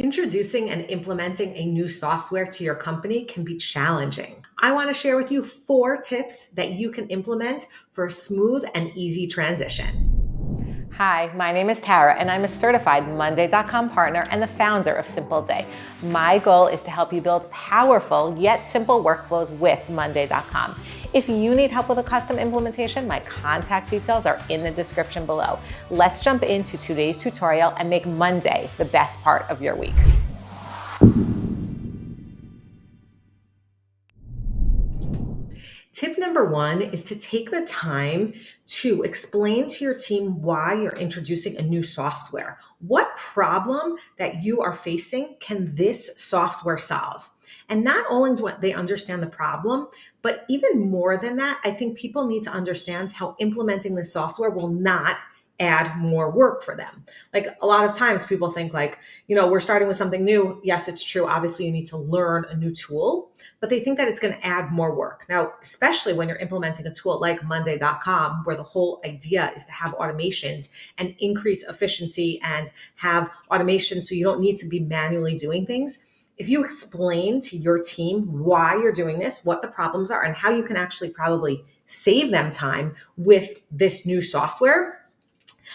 Introducing and implementing a new software to your company can be challenging. I want to share with you 4 tips that you can implement for a smooth and easy transition. Hi, my name is Tara, and I'm a certified Monday.com partner and the founder of Simpleday. My goal is to help you build powerful yet simple workflows with Monday.com. If you need help with a custom implementation, my contact details are in the description below. Let's jump into today's tutorial and make Monday the best part of your week. Tip number 1 is to take the time to explain to your team why you're introducing a new software. What problem that you are facing can this software solve? And not only do they understand the problem, but even more than that, I think people need to understand how implementing the software will not add more work for them. Like a lot of times people think like, we're starting with something new. Yes, it's true. Obviously you need to learn a new tool, but they think that it's going to add more work. Now, especially when you're implementing a tool like Monday.com, where the whole idea is to have automations and increase efficiency and have automation so you don't need to be manually doing things. If you explain to your team why you're doing this, what the problems are, and how you can actually probably save them time with this new software,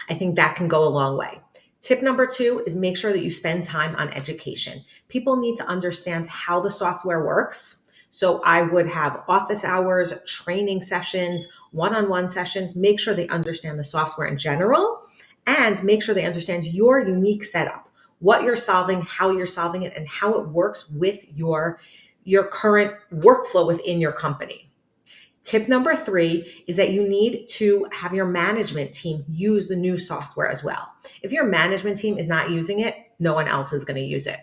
I think that can go a long way. Tip number 2 is make sure that you spend time on education. People need to understand how the software works. So I would have office hours, training sessions, one-on-one sessions, make sure they understand the software in general, and make sure they understand your unique setup, what you're solving, how you're solving it, and how it works with your current workflow within your company. Tip number 3 is that you need to have your management team use the new software as well. If your management team is not using it, no one else is going to use it.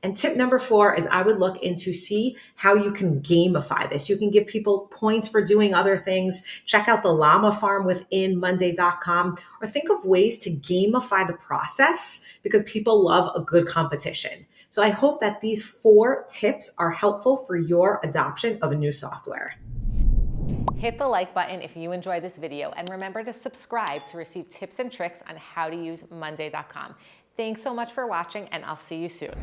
And tip number 4 is I would look into see how you can gamify this. You can give people points for doing other things. Check out the llama farm within Monday.com, or think of ways to gamify the process because people love a good competition. So I hope that these 4 tips are helpful for your adoption of a new software. Hit the like button if you enjoyed this video, and remember to subscribe to receive tips and tricks on how to use Monday.com. Thanks so much for watching, and I'll see you soon.